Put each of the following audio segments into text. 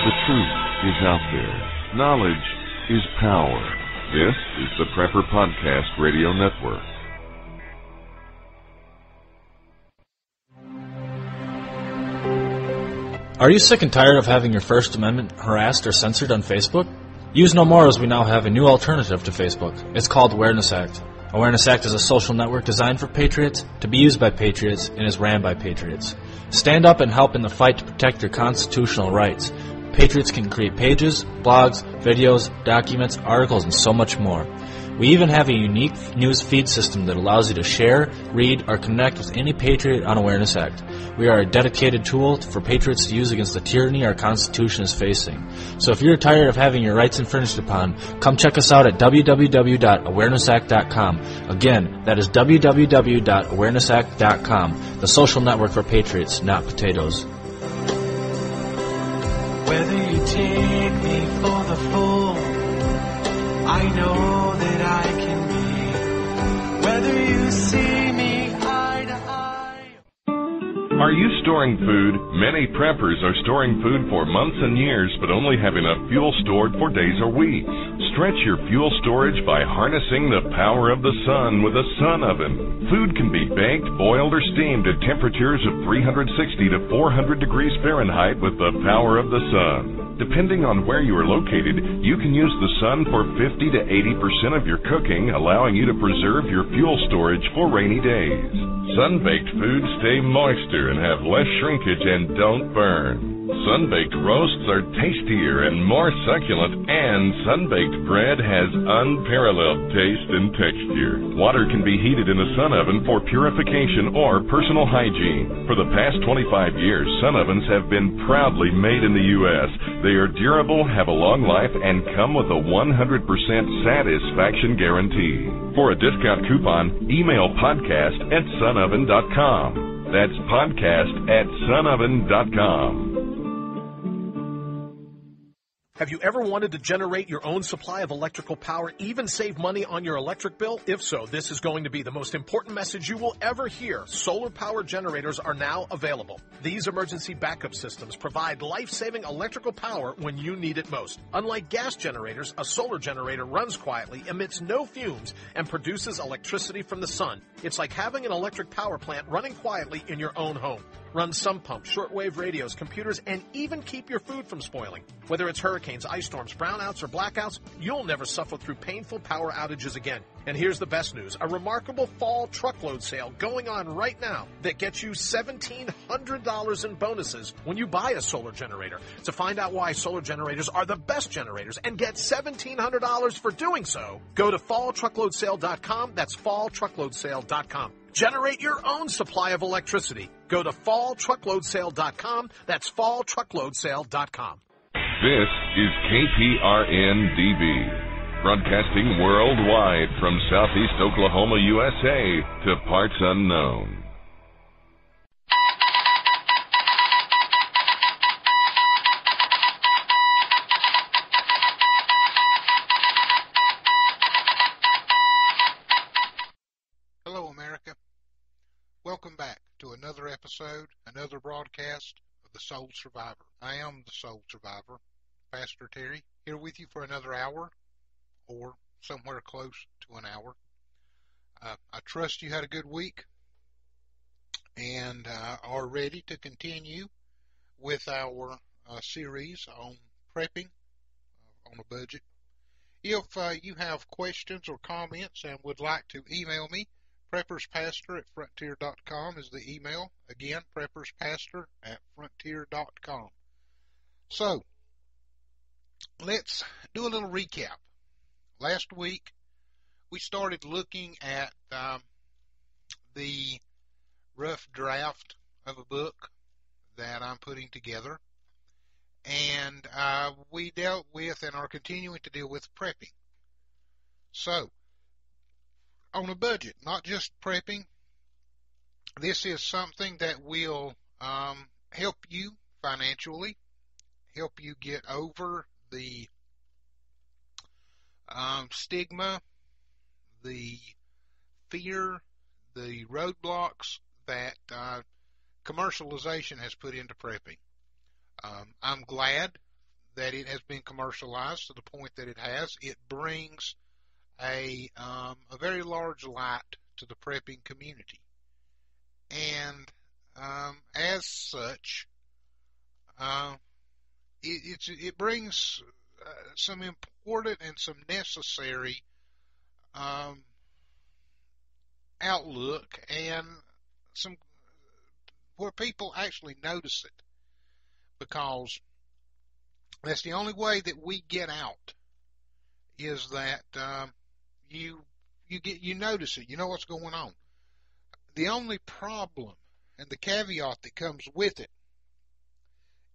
The truth is out there. Knowledge is power. This is the Prepper Podcast Radio Network. Are you sick and tired of having your First Amendment harassed or censored on Facebook? Use no more, as we now have a new alternative to Facebook. It's called Awareness Act. Awareness Act is a social network designed for patriots, to be used by patriots, and is ran by patriots. Stand up and help in the fight to protect your constitutional rights. Patriots can create pages, blogs, videos, documents, articles, and so much more. We even have a unique news feed system that allows you to share, read, or connect with any patriot on Awareness Act. We are a dedicated tool for patriots to use against the tyranny our Constitution is facing. So if you're tired of having your rights infringed upon, come check us out at www.awarenessact.com. Again, that is www.awarenessact.com, the social network for patriots, not potatoes. Whether you take me for the fool, I know that I can be. Whether you see me eye to eye. Are you storing food? Many preppers are storing food for months and years, but only have enough fuel stored for days or weeks. Stretch your fuel storage by harnessing the power of the sun with a sun oven. Food can be baked, boiled, or steamed at temperatures of 360 to 400 degrees Fahrenheit with the power of the sun. Depending on where you are located, you can use the sun for 50 to 80% of your cooking, allowing you to preserve your fuel storage for rainy days. Sun-baked foods stay moister and have less shrinkage and don't burn. Sun-baked roasts are tastier and more succulent, and sun-baked bread has unparalleled taste and texture. Water can be heated in a sun oven for purification or personal hygiene. For the past 25 years, sun ovens have been proudly made in the U.S. They are durable, have a long life, and come with a 100% satisfaction guarantee. For a discount coupon, email podcast@sunoven.com. That's podcast@sunoven.com. Have you ever wanted to generate your own supply of electrical power, even save money on your electric bill? If so, this is going to be the most important message you will ever hear. Solar power generators are now available. These emergency backup systems provide life-saving electrical power when you need it most. Unlike gas generators, a solar generator runs quietly, emits no fumes, and produces electricity from the sun. It's like having an electric power plant running quietly in your own home. Run sump pumps, shortwave radios, computers, and even keep your food from spoiling. Whether it's hurricanes, ice storms, brownouts, or blackouts, you'll never suffer through painful power outages again. And here's the best news, a remarkable fall truckload sale going on right now that gets you $1,700 in bonuses when you buy a solar generator. To find out why solar generators are the best generators and get $1,700 for doing so, go to falltruckloadsale.com. That's falltruckloadsale.com. Generate your own supply of electricity. Go to falltruckloadsale.com. That's falltruckloadsale.com. This is KPRN-DB, broadcasting worldwide from Southeast Oklahoma, USA to parts unknown. Hello, America. Welcome back to another episode, another broadcast of The Soul Survivor. I am the Soul Survivor, Pastor Terry, here with you for another hour, or somewhere close to an hour. I trust you had a good week and are ready to continue with our series on prepping on a budget. If you have questions or comments and would like to email me, prepperspastor@frontier.com is the email. Again, prepperspastor@frontier.com. So, let's do a little recap. Last week, we started looking at the rough draft of a book that I'm putting together, and we dealt with and are continuing to deal with prepping. So, on a budget, not just prepping, this is something that will help you financially, help you get over the stigma, the fear, the roadblocks that commercialization has put into prepping. I'm glad that it has been commercialized to the point that it has, it brings a very large light to the prepping community. And as such, it brings some important and some necessary outlook, and some where people actually notice it, because that's the only way that we get out, is that you notice it, you know what's going on. The only problem and the caveat that comes with it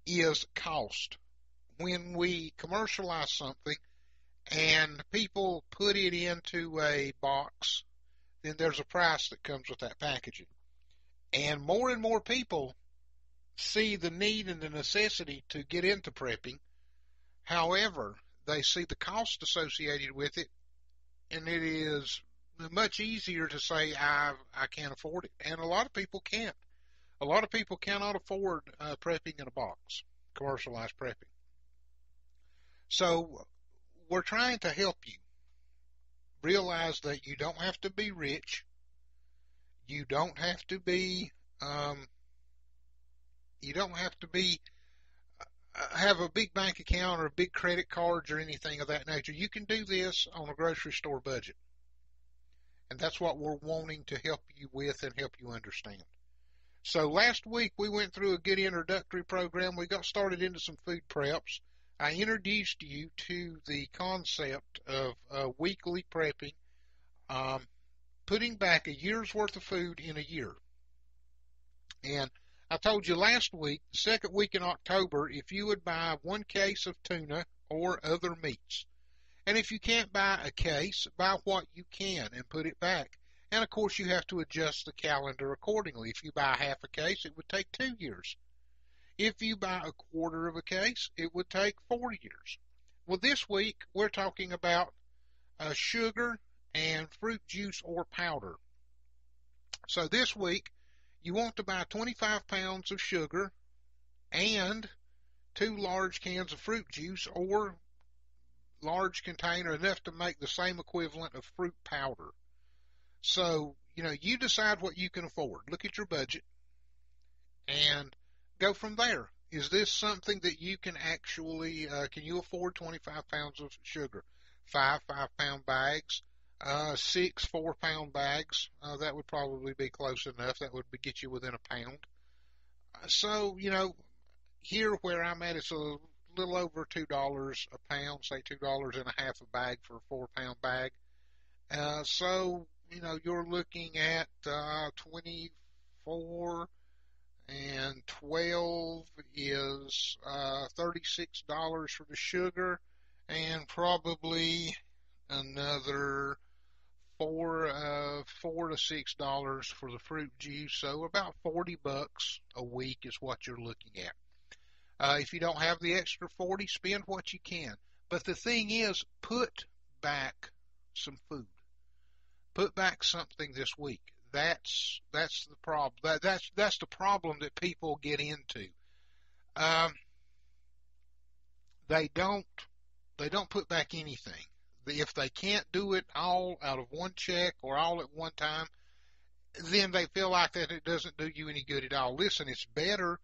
is cost. When we commercialize something and people put it into a box, then there's a price that comes with that packaging. And more people see the need and the necessity to get into prepping. However, they see the cost associated with it, and it is much easier to say, I can't afford it. And a lot of people can't. A lot of people cannot afford prepping in a box, commercialized prepping. So we're trying to help you realize that you don't have to be rich. You don't have to be have a big bank account or a big credit cards or anything of that nature. You can do this on a grocery store budget. And that's what we're wanting to help you with and help you understand. So last week we went through a good introductory program. We got started into some food preps. I introduced you to the concept of weekly prepping, putting back a year's worth of food in a year. And I told you last week, the second week in October, if you would buy 1 case of tuna or other meats. And if you can't buy a case, buy what you can and put it back. And of course you have to adjust the calendar accordingly. If you buy half a case, it would take 2 years. If you buy a quarter of a case, it would take 4 years. Well, this week we're talking about sugar and fruit juice or powder. So this week you want to buy 25 pounds of sugar and 2 large cans of fruit juice, or large container enough to make the same equivalent of fruit powder. So, you decide what you can afford. Look at your budget and go from there. Is this something that you can actually, can you afford 25 pounds of sugar? 5 5-pound bags, 6 4-pound bags. That would probably be close enough. That would get you within a pound. So, here where I'm at, it's a little over $2 a pound, say $2.50 a bag for a 4-pound bag. So, you're looking at 24 and 12 is $36 for the sugar, and probably another $4 to $6 for the fruit juice. So about $40 a week is what you're looking at. If you don't have the extra 40, spend what you can. But the thing is, put back some food. Put back something this week. That's the problem. That's the problem that people get into. They don't put back anything. If they can't do it all out of one check or all at one time, then they feel like that it doesn't do you any good at all. Listen, it's better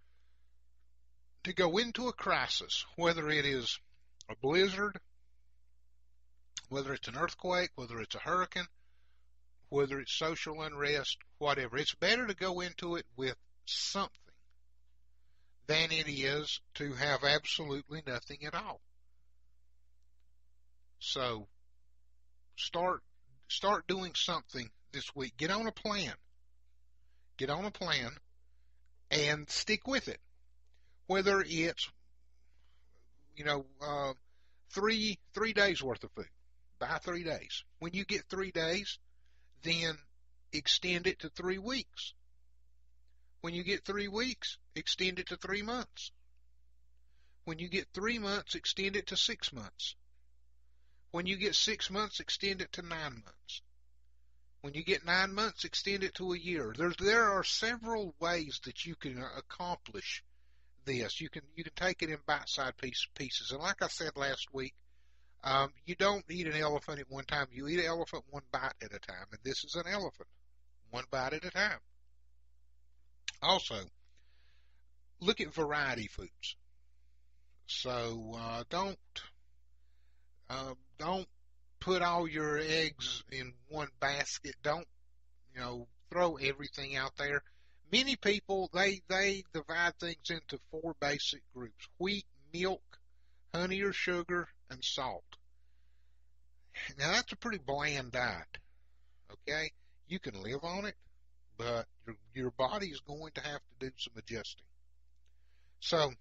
to go into a crisis, whether it is a blizzard, whether it's an earthquake, whether it's a hurricane, whether it's social unrest, whatever. It's better to go into it with something than it is to have absolutely nothing at all. So start doing something this week. Get on a plan. Get on a plan and stick with it. Whether it's, 3 days worth of food. Buy 3 days. When you get 3 days, then extend it to 3 weeks. When you get 3 weeks, extend it to 3 months. When you get 3 months, extend it to 6 months. When you get 6 months, extend it to 9 months. When you get 9 months, extend it to a year. There are several ways that you can accomplish this. You can take it in bite-sized pieces. And like I said last week, you don't eat an elephant at one time. You eat an elephant one bite at a time. And this is an elephant, one bite at a time. Also, look at variety foods. So don't put all your eggs in one basket. Don't throw everything out there. Many people they divide things into four basic groups: wheat, milk, honey or sugar, and salt. Now that's a pretty bland diet. Okay, you can live on it, but your body is going to have to do some adjusting. So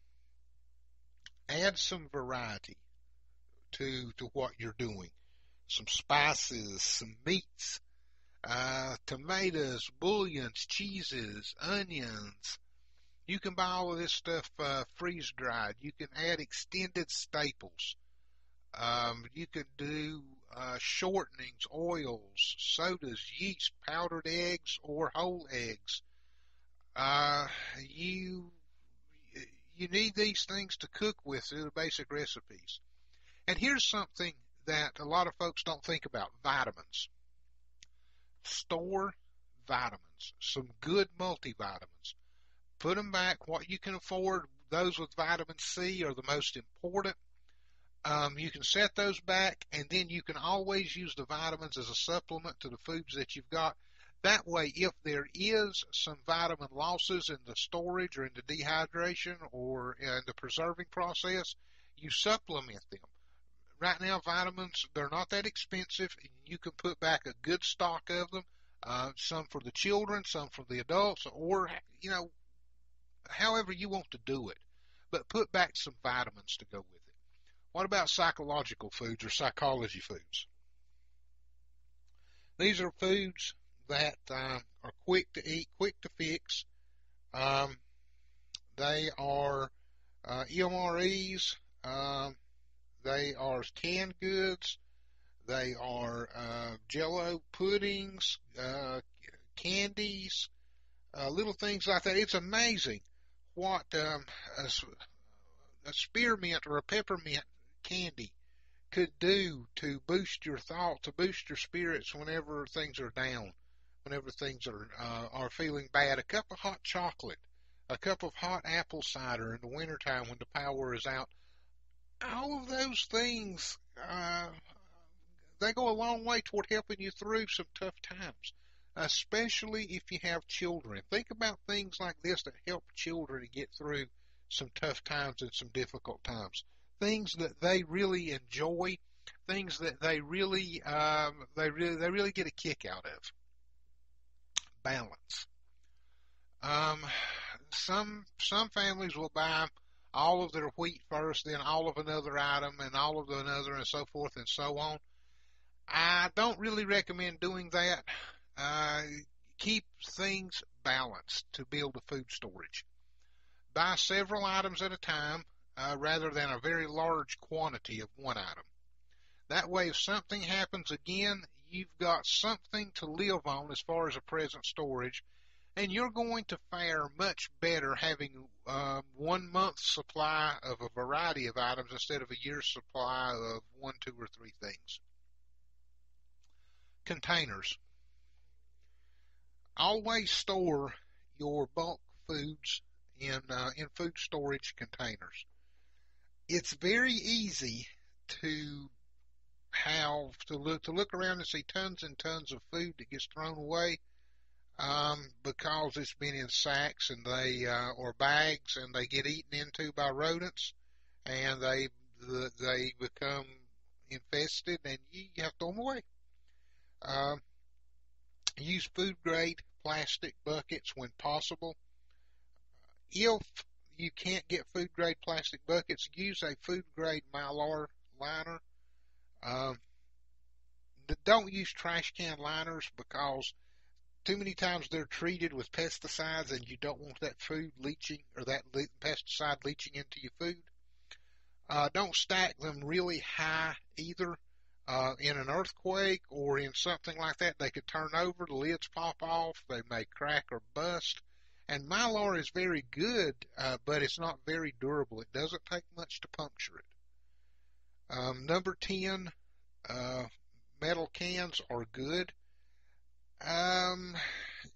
add some variety to what you're doing. Some spices, some meats, tomatoes, bouillons, cheeses, onions. You can buy all of this stuff freeze dried. You can add extended staples. You can do shortenings, oils, sodas, yeast, powdered eggs, or whole eggs. You need these things to cook with through the basic recipes. And here's something that a lot of folks don't think about: vitamins. Store vitamins, some good multivitamins. Put them back what you can afford. Those with vitamin C are the most important. You can set those back, and then you can always use the vitamins as a supplement to the foods that you've got. That way, if there is some vitamin losses in the storage or in the dehydration or in the preserving process, you supplement them. Right now, vitamins, they're not that expensive. You can put back a good stock of them, some for the children, some for the adults, or, however you want to do it. But put back some vitamins to go with it. What about psychological foods or psychology foods? These are foods that are quick to eat, quick to fix. They are MREs. They are canned goods. They are Jell-O puddings, candies, little things like that. It's amazing what a spearmint or a peppermint candy could do to boost your thought, to boost your spirits whenever things are down, whenever things are feeling bad. A cup of hot chocolate, a cup of hot apple cider in the wintertime when the power is out. All of those things, they go a long way toward helping you through some tough times, especially if you have children. Think about things like this that help children to get through some tough times and some difficult times. Things that they really enjoy, things that they really get a kick out of. Balance. Some families will buy all of their wheat first, then all of another item, and all of another, and so forth and so on. I don't really recommend doing that. Keep things balanced to build a food storage. Buy several items at a time rather than a very large quantity of one item. That way, if something happens again, you've got something to live on as far as a present storage, and you're going to fare much better having 1 month's supply of a variety of items instead of a year's supply of 1, 2, or 3 things. Containers. Always store your bulk foods in food storage containers. It's very easy to look around and see tons and tons of food that gets thrown away because it's been in sacks and or bags, and they get eaten into by rodents, and they become infested, and you have to throw them away. Use food grade plastic buckets when possible. If you can't get food grade plastic buckets, use a food grade Mylar liner. Don't use trash can liners because too many times they're treated with pesticides, and you don't want that food leaching or that pesticide leaching into your food. Don't stack them really high either. In an earthquake or in something like that, they could turn over, the lids pop off, they may crack or bust, And Mylar is very good, but it's not very durable. It doesn't take much to puncture it. Number 10 metal cans are good.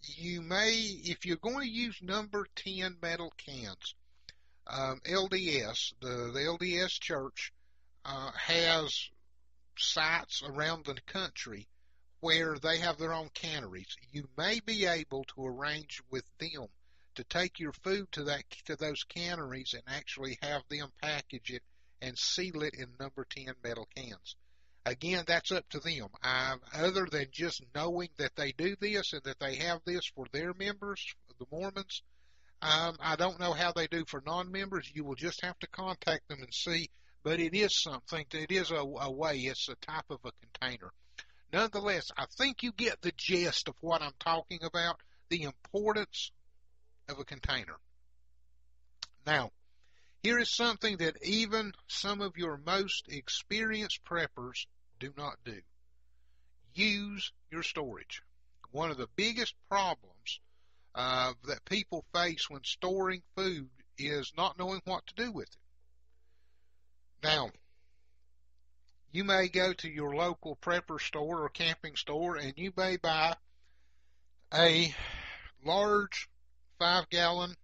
You may, if you're going to use number 10 metal cans, LDS, the LDS Church, has sites around the country where they have their own canneries. You may be able to arrange with them to take your food to those canneries and actually have them package it and seal it in number 10 metal cans. Again, that's up to them. Other than just knowing that they do this and that they have this for their members, the Mormons, I don't know how they do for non-members. You will just have to contact them and see. But it is something. It is a way. It's a type of a container. Nonetheless, I think you get the gist of what I'm talking about, the importance of a container. Now, here is something that even some of your most experienced preppers do not do. Use your storage. One of the biggest problems that people face when storing food is not knowing what to do with it. Now, you may go to your local prepper store or camping store and you may buy a large 5-gallon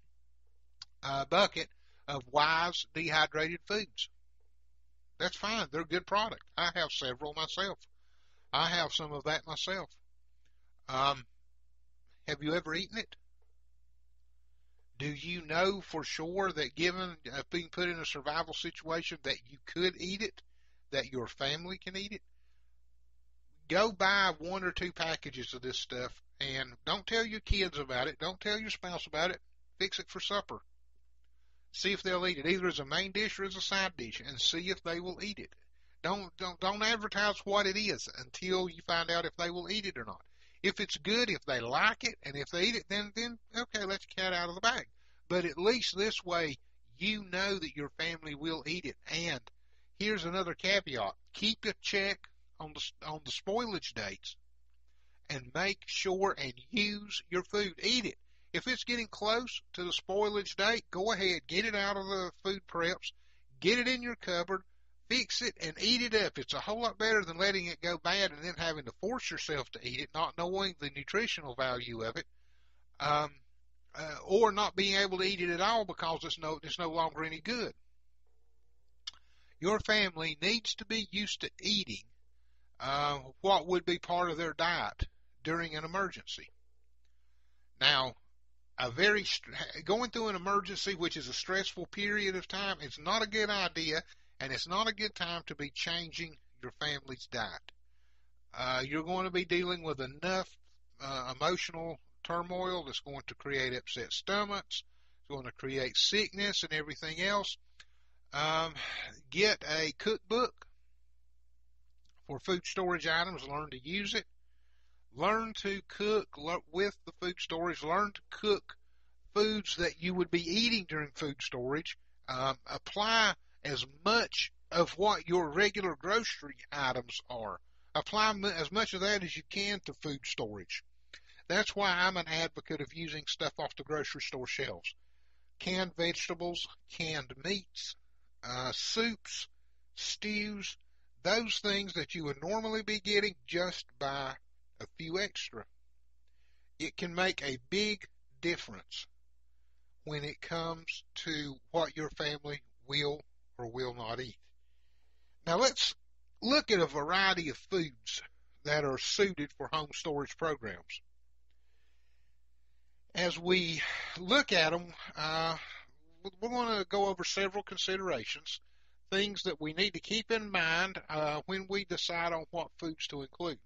bucket of Wise dehydrated foods. That's fine. They're a good product. I have several myself. I have some of that myself. Have you ever eaten it? Do you know for sure that given being put in a survival situation that you could eat it, that your family can eat it? Go buy 1 or 2 packages of this stuff and don't tell your kids about it. Don't tell your spouse about it. Fix it for supper. See if they'll eat it, either as a main dish or as a side dish, and see if they will eat it. Don't advertise what it is until you find out if they will eat it or not. If it's good, if they like it, and if they eat it, then okay, let's cat out of the bag. But at least this way, you know that your family will eat it. And here's another caveat: keep a check on the spoilage dates, and make sure and use your food. Eat it. If it's getting close to the spoilage date, go ahead, get it out of the food preps, get it in your cupboard, fix it, and eat it up. It's a whole lot better than letting it go bad and then having to force yourself to eat it, not knowing the nutritional value of it, or not being able to eat it at all because it's no longer any good. Your family needs to be used to eating what would be part of their diet during an emergency. Now, going through an emergency, which is a stressful period of time, it's not a good idea, and it's not a good time to be changing your family's diet. You're going to be dealing with enough emotional turmoil that's going to create upset stomachs, it's going to create sickness and everything else. Get a cookbook for food storage items. Learn to use it. Learn to cook with the food storage. Learn to cook foods that you would be eating during food storage. Apply as much of what your regular grocery items are. Apply as much of that as you can to food storage. That's why I'm an advocate of using stuff off the grocery store shelves. Canned vegetables, canned meats, soups, stews, those things that you would normally be getting, just buy a few extra. It can make a big difference when it comes to what your family will or will not eat. Now let's look at a variety of foods that are suited for home storage programs. As we look at them, we're going to go over several considerations, things that we need to keep in mind when we decide on what foods to include.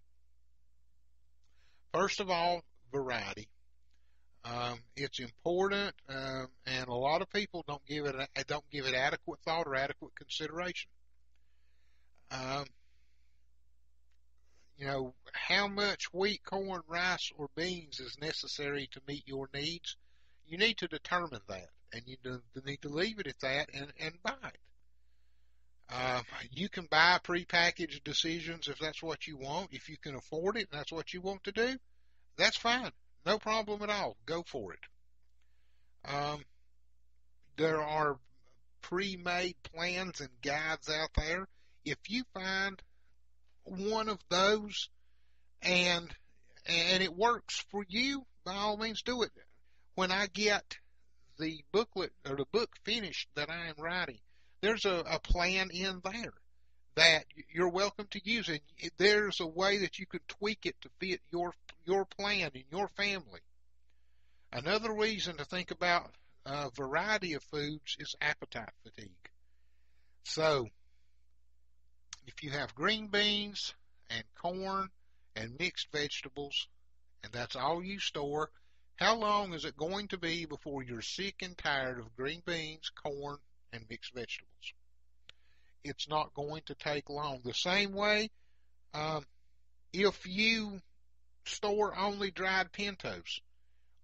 First of all, variety. It's important, and a lot of people don't give it adequate thought or adequate consideration. How much wheat, corn, rice, or beans is necessary to meet your needs? You need to determine that, and you need to leave it at that and buy it. You can buy prepackaged decisions if that's what you want. If you can afford it and that's what you want to do, that's fine. No problem at all. Go for it. Um, there are pre-made plans and guides out there. If you find one of those and it works for you, by all means do it. When I get the booklet or the book finished that I am writing, there's a plan in there that you're welcome to use, and there's a way that you can tweak it to fit your plan and your family. Another reason to think about a variety of foods is appetite fatigue. So, if you have green beans and corn and mixed vegetables, and that's all you store, how long is it going to be before you're sick and tired of green beans, corn, and mixed vegetables? It's not going to take long. The same way, if you store only dried pintos,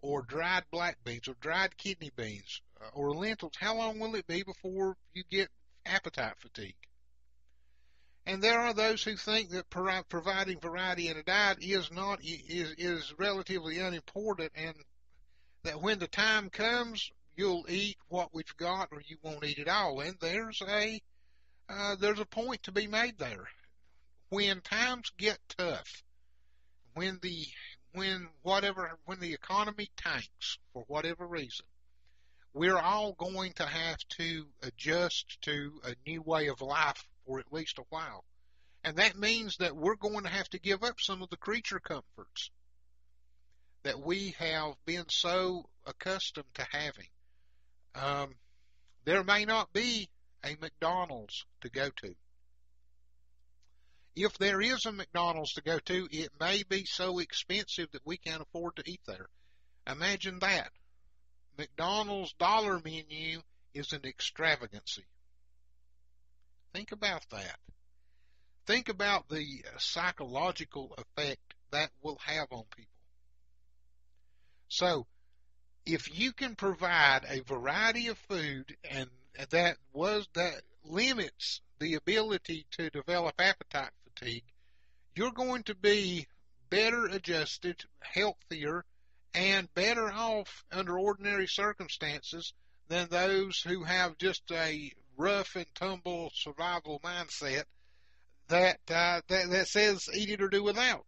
or dried black beans, or dried kidney beans, or lentils, how long will it be before you get appetite fatigue? And there are those who think that providing variety in a diet is relatively unimportant, and that when the time comes, you'll eat what we've got, or you won't eat it all. And there's a point to be made there. When times get tough, when the economy tanks for whatever reason, we're all going to have to adjust to a new way of life for at least a while. And that means that we're going to have to give up some of the creature comforts that we have been so accustomed to having. There may not be a McDonald's to go to. If there is a McDonald's to go to, it may be so expensive that we can't afford to eat there. Imagine that. McDonald's dollar menu is an extravagancy. Think about that. Think about the psychological effect that will have on people. So, if you can provide a variety of food and that limits the ability to develop appetite fatigue, you're going to be better adjusted, healthier, and better off under ordinary circumstances than those who have just a rough and tumble survival mindset that says eat it or do without.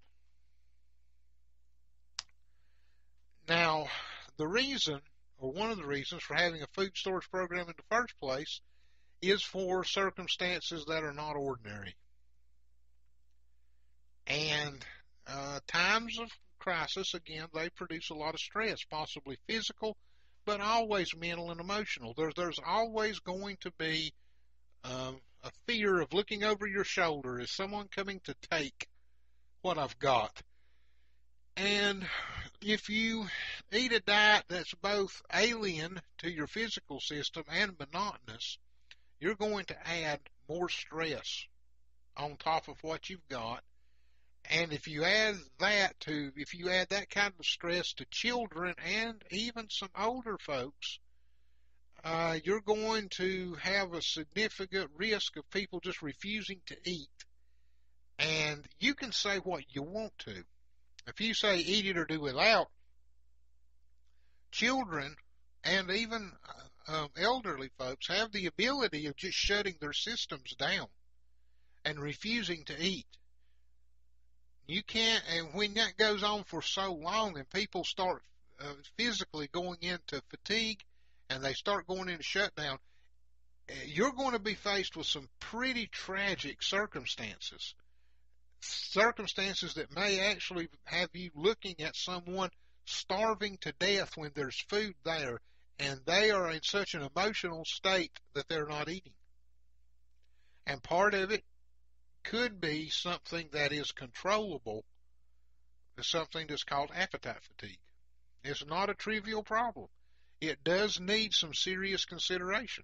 Now, the reason, or one of the reasons for having a food storage program in the first place is for circumstances that are not ordinary. And times of crisis, again, they produce a lot of stress, possibly physical, but always mental and emotional. There's always going to be a fear of looking over your shoulder. Is someone coming to take what I've got? And if you eat a diet that's both alien to your physical system and monotonous, you're going to add more stress on top of what you've got. And if you add that kind of stress to children and even some older folks, you're going to have a significant risk of people just refusing to eat. And you can say what you want to. If you say eat it or do without, children and even elderly folks have the ability of just shutting their systems down and refusing to eat. You can't, and when that goes on for so long and people start physically going into fatigue and they start going into shutdown, you're going to be faced with some pretty tragic circumstances. Circumstances that may actually have you looking at someone starving to death when there's food there, and they are in such an emotional state that they're not eating. And part of it could be something that is controllable, something that's called appetite fatigue. It's not a trivial problem. It does need some serious consideration.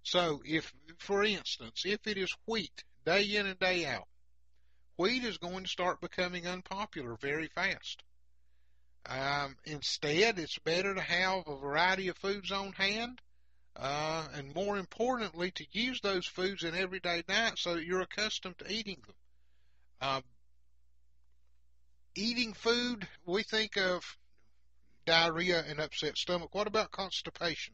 So if, for instance, if it is wheat, day in and day out, wheat is going to start becoming unpopular very fast. Instead, it's better to have a variety of foods on hand, and more importantly, to use those foods in everyday diet so that you're accustomed to eating them. Eating food, we think of diarrhea and upset stomach? What about constipation?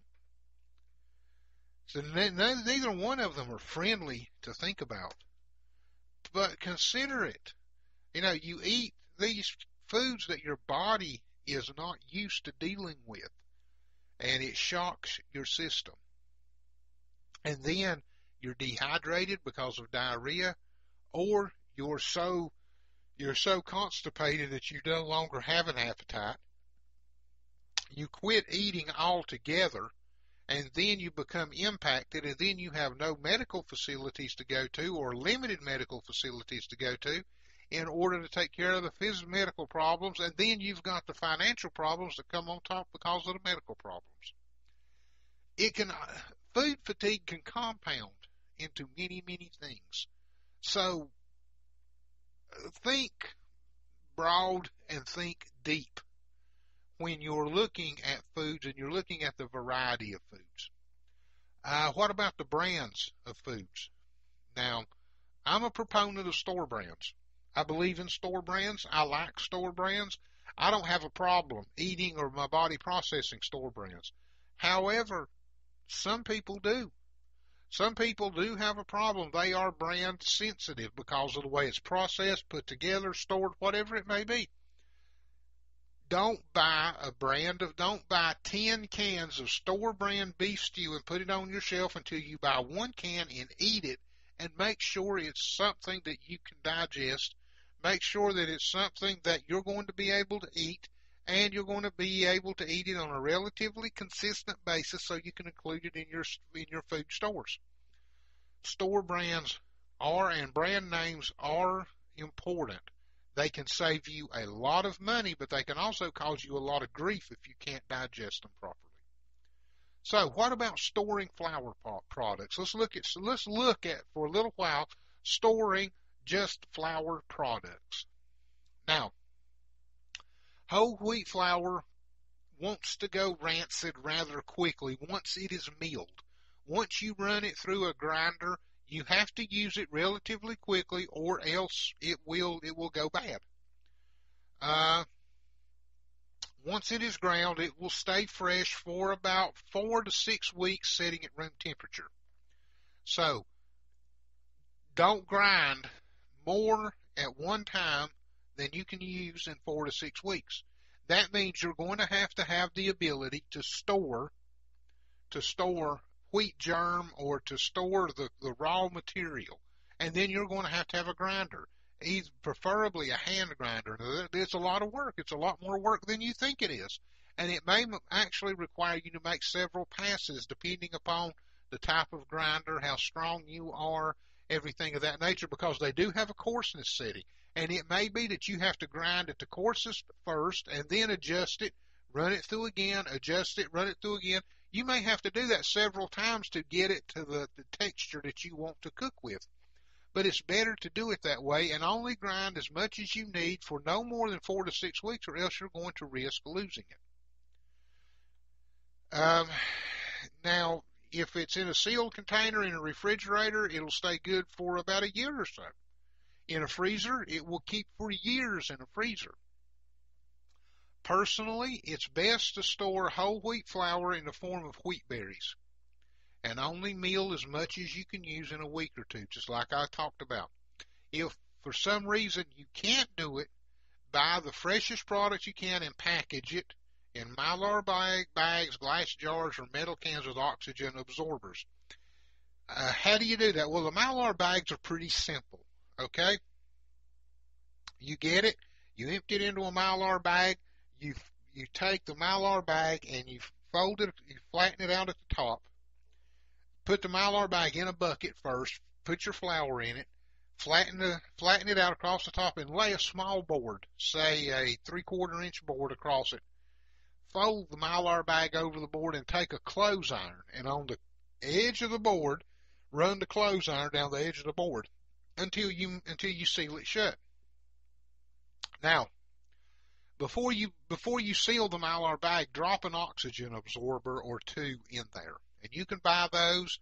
So neither one of them are friendly to think about. But consider it. You eat these foods that your body is not used to dealing with, and it shocks your system. And then you're dehydrated because of diarrhea, or you're so constipated that you no longer have an appetite. You quit eating altogether, and then you become impacted, and then you have no medical facilities to go to, or limited medical facilities to go to, in order to take care of the medical problems, and then you've got the financial problems that come on top because of the medical problems. Food fatigue can compound into many, many things. So think broad and think deep when you're looking at foods and you're looking at the variety of foods. What about the brands of foods? Now, I'm a proponent of store brands. I believe in store brands. I like store brands. I don't have a problem eating or my body processing store brands. However, some people do. Some people do have a problem. They are brand sensitive because of the way it's processed, put together, stored, whatever it may be. Don't buy 10 cans of store brand beef stew and put it on your shelf until you buy one can and eat it, and make sure it's something that you can digest. Make sure that it's something that you're going to be able to eat, and you're going to be able to eat it on a relatively consistent basis so you can include it in your food stores. Store brands and brand names are important. They can save you a lot of money, but they can also cause you a lot of grief if you can't digest them properly. So what about storing flour products? Let's look at for a little while storing just flour products. Now, whole wheat flour wants to go rancid rather quickly once it is milled. Once you run it through a grinder, you have to use it relatively quickly, or else it will go bad. Once it is ground, it will stay fresh for about 4 to 6 weeks, sitting at room temperature. So, don't grind more at one time than you can use in 4 to 6 weeks. That means you're going to have the ability to store wheat germ, or to store the raw material. And then you're going to have a grinder, preferably a hand grinder. It's a lot of work. It's a lot more work than you think it is. And it may actually require you to make several passes depending upon the type of grinder, how strong you are, everything of that nature, because they do have a coarseness setting. And it may be that you have to grind it to coarsest first and then adjust it, run it through again, adjust it, run it through again. You may have to do that several times to get it to the texture that you want to cook with. But it's better to do it that way and only grind as much as you need for no more than 4 to 6 weeks, or else you're going to risk losing it. Now, if it's in a sealed container in a refrigerator, it'll stay good for about a year or so. In a freezer, it will keep for years in a freezer. Personally, it's best to store whole wheat flour in the form of wheat berries, and only meal as much as you can use in a week or two, just like I talked about. If for some reason you can't do it, buy the freshest product you can and package it in Mylar bags, glass jars, or metal cans with oxygen absorbers. How do you do that? Well, the Mylar bags are pretty simple, okay? You get it, you empty it into a Mylar bag, you take the Mylar bag and you fold it, you flatten it out at the top, put the Mylar bag in a bucket first, put your flour in it, flatten it out across the top, and lay a small board, say a 3/4 inch board across it. Fold the Mylar bag over the board and take a clothes iron, and on the edge of the board, run the clothes iron down the edge of the board until you seal it shut. Now, before you seal the Mylar bag, drop an oxygen absorber or two in there, and you can buy those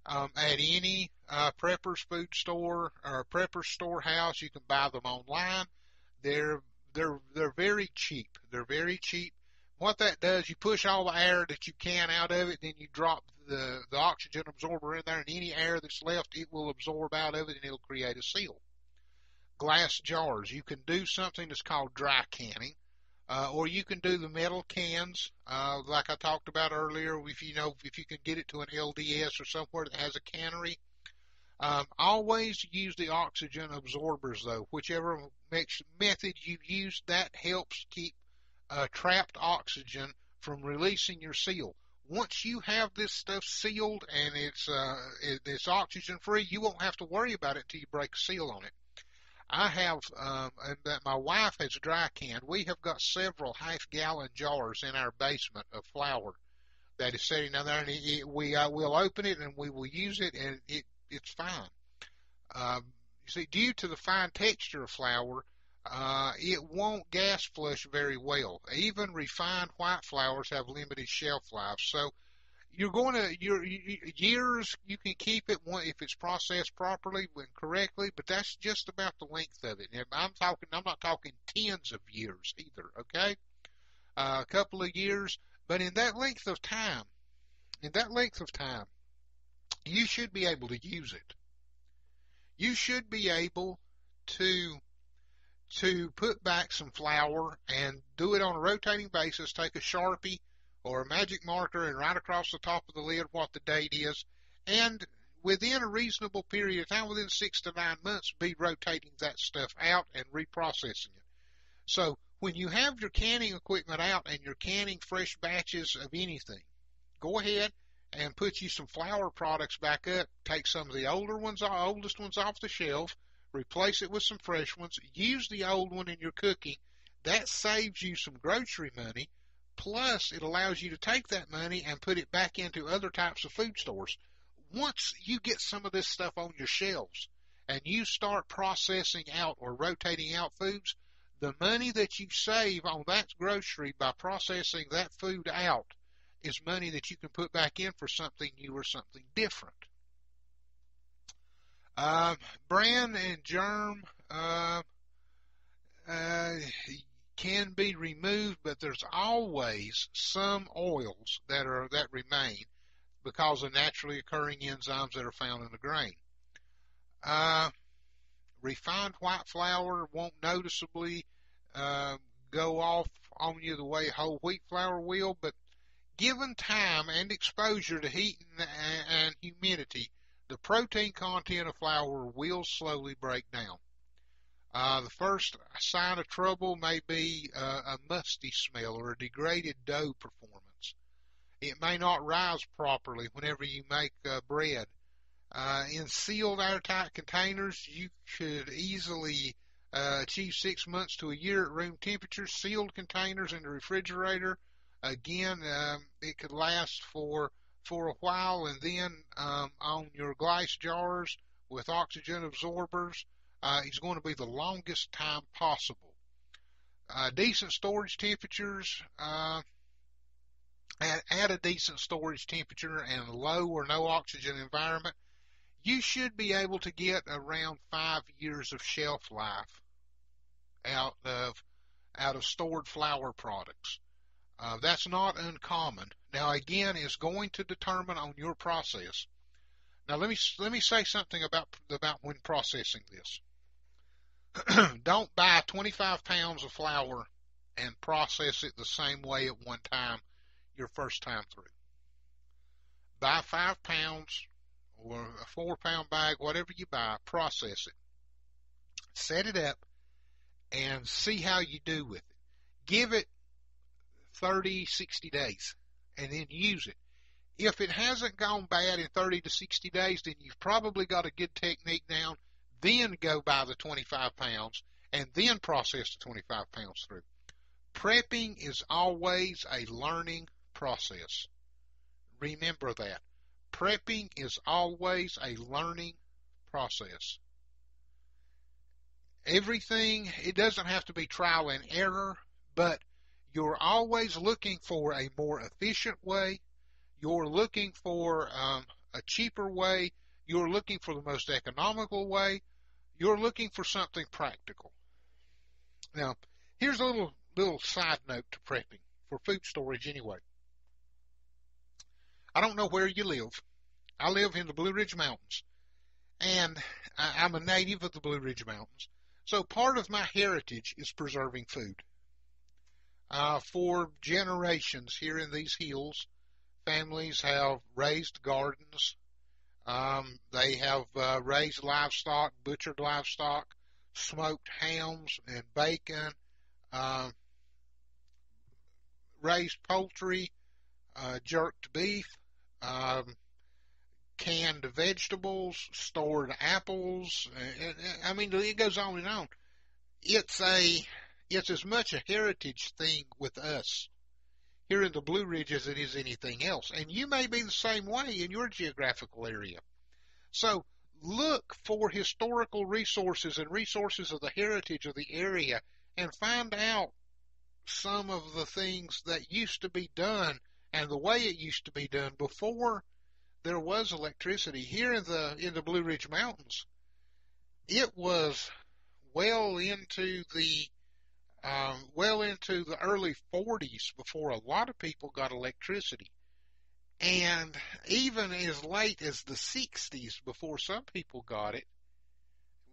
at any Prepper's food store or Prepper's storehouse. You can buy them online. They're very cheap. They're very cheap. what that does, you push all the air that you can out of it, then you drop the oxygen absorber in there, and any air that's left, it will absorb out of it, and it'll create a seal. Glass jars, you can do something that's called dry canning, or you can do the metal cans, like I talked about earlier. If you can get it to an LDS or somewhere that has a cannery. Always use the oxygen absorbers, though. Whichever method you use, that helps keep trapped oxygen from releasing your seal. Once you have this stuff sealed and it's oxygen free, you won't have to worry about it till you break a seal on it. I have, and that my wife has dry canned. We have got several half-gallon jars in our basement of flour that is sitting down there, and we'll open it and we will use it, and it's fine. You see, due to the fine texture of flour, it won't gas flush very well. Even refined white flours have limited shelf life. So your years, you can keep it if it's processed properly and correctly, but that's just about the length of it. And I'm not talking tens of years either, okay? A couple of years, but in that length of time, you should be able to use it. You should be able to put back some flour and do it on a rotating basis. Take a Sharpie or a magic marker and write across the top of the lid what the date is, and within a reasonable period of time, within 6 to 9 months, be rotating that stuff out and reprocessing it. So when you have your canning equipment out and you're canning fresh batches of anything, go ahead and put you some flour products back up. Take some of the oldest ones off the shelf, replace it with some fresh ones. Use the old one in your cooking. That saves you some grocery money. Plus, it allows you to take that money and put it back into other types of food stores. Once you get some of this stuff on your shelves and you start processing out or rotating out foods, the money that you save on that grocery by processing that food out is money that you can put back in for something new or something different. Bran and germ can be removed, but there's always some oils that remain because of naturally occurring enzymes that are found in the grain. Refined white flour won't noticeably go off on you the way whole wheat flour will, but given time and exposure to heat and humidity, the protein content of flour will slowly break down. The first sign of trouble may be a musty smell or a degraded dough performance. It may not rise properly whenever you make bread. In sealed airtight containers, you could easily achieve 6 months to a year at room temperature. Sealed containers in the refrigerator, again, it could last for a while, and then on your glass jars with oxygen absorbers, is going to be the longest time possible. Decent storage temperatures, at a decent storage temperature and a low or no oxygen environment, you should be able to get around 5 years of shelf life out of stored flour products. That's not uncommon. Now, again, it's going to determine on your process. Now, let me say something about when processing this. Don't buy 25 pounds of flour and process it the same way at one time your first time through. Buy 5 pounds or a 4-pound bag, whatever you buy, process it. Set it up and see how you do with it. Give it 30, 60 days and then use it. If it hasn't gone bad in 30 to 60 days, then you've probably got a good technique down. Then go buy the 25 pounds and then process the 25 pounds through. Prepping is always a learning process. Remember that. Prepping is always a learning process. Everything, it doesn't have to be trial and error, but you're always looking for a more efficient way. You're looking for a cheaper way. You're looking for the most economical way. You're looking for something practical. Now, here's a little side note to prepping. for food storage anyway. I don't know where you live. I live in the Blue Ridge Mountains, and I'm a native of the Blue Ridge Mountains. So part of my heritage is preserving food. For generations here in these hills, families have raised gardens. They have raised livestock, butchered livestock, smoked hams and bacon, raised poultry, jerked beef, canned vegetables, stored apples. I mean, it goes on and on. It's as much a heritage thing with us here in the Blue Ridge as it is anything else. And you may be the same way in your geographical area. So look for historical resources and resources of the heritage of the area and find out some of the things that used to be done and the way it used to be done before there was electricity. Here in the Blue Ridge Mountains, it was well into the early 40s before a lot of people got electricity, and even as late as the 60s before some people got it,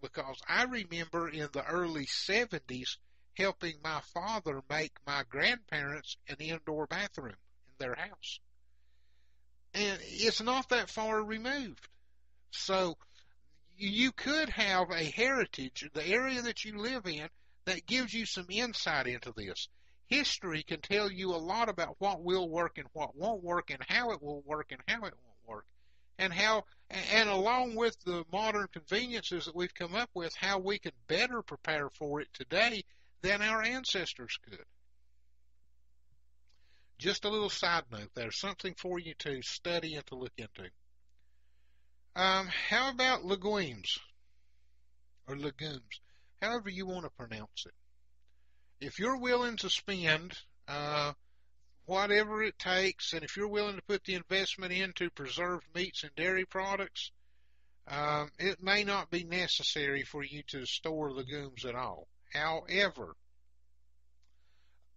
because I remember in the early 70s helping my father make my grandparents an indoor bathroom in their house. And it's not that far removed. So you could have a heritage, the area that you live in, that gives you some insight into this. History can tell you a lot about what will work and what won't work and how it will work and how it won't work. And along with the modern conveniences that we've come up with, how we can better prepare for it today than our ancestors could. Just a little side note there, something for you to study and to look into. How about legumes or legumes, however you want to pronounce it? If you're willing to spend whatever it takes, and if you're willing to put the investment into preserved meats and dairy products, it may not be necessary for you to store legumes at all. However,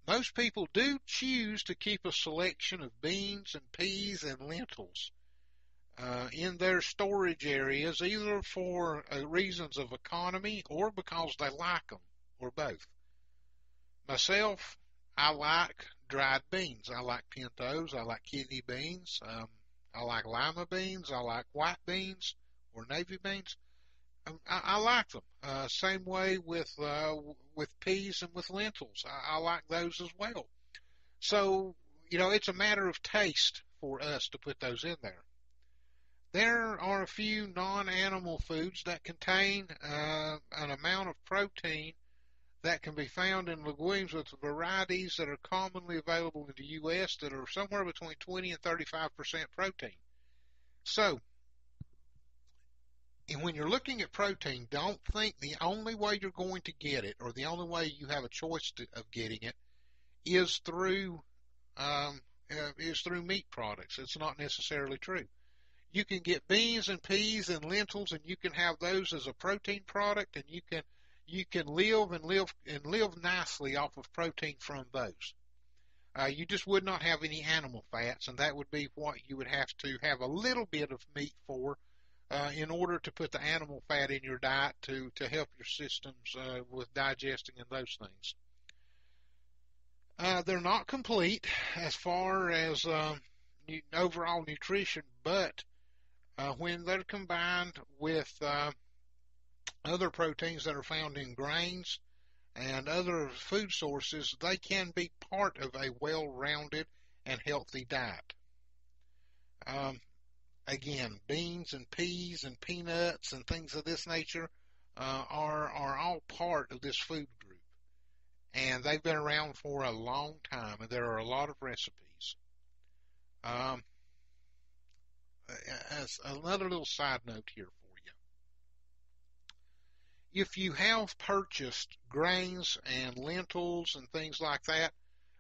most people do choose to keep a selection of beans and peas and lentils in their storage areas, either for reasons of economy or because they like them, or both. Myself, I like dried beans. I like pintos. I like kidney beans. I like lima beans. I like white beans or navy beans. I like them. Same way with peas and with lentils. I like those as well. So, it's a matter of taste for us to put those in there. There are a few non-animal foods that contain an amount of protein that can be found in legumes with varieties that are commonly available in the U.S. that are somewhere between 20 and 35% protein. So, and when you're looking at protein, don't think the only way you're going to get it, or the only way you have a choice of getting it, is through meat products. It's not necessarily true. You can get beans and peas and lentils, and you can have those as a protein product, and you can live nicely off of protein from those. You just would not have any animal fats, and that would be what you would have to have a little bit of meat for in order to put the animal fat in your diet to help your systems with digesting and those things. They're not complete as far as overall nutrition, but when they're combined with other proteins that are found in grains and other food sources, they can be part of a well-rounded and healthy diet. Again, beans and peas and peanuts and things of this nature are all part of this food group. And they've been around for a long time, and there are a lot of recipes. As another little side note here for you. If you have purchased grains and lentils and things like that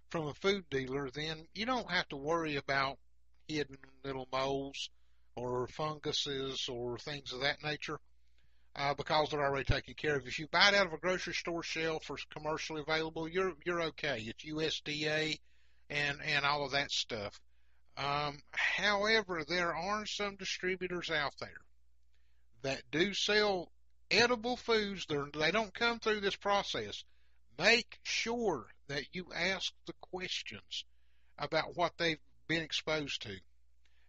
from a food dealer, then you don't have to worry about hidden little moles or funguses or things of that nature because they're already taken care of. If you buy it out of a grocery store shelf or commercially available, you're okay. It's USDA and all of that stuff. However, there are some distributors out there that do sell edible foods. They don't come through this process. Make sure that you ask the questions about what they've been exposed to.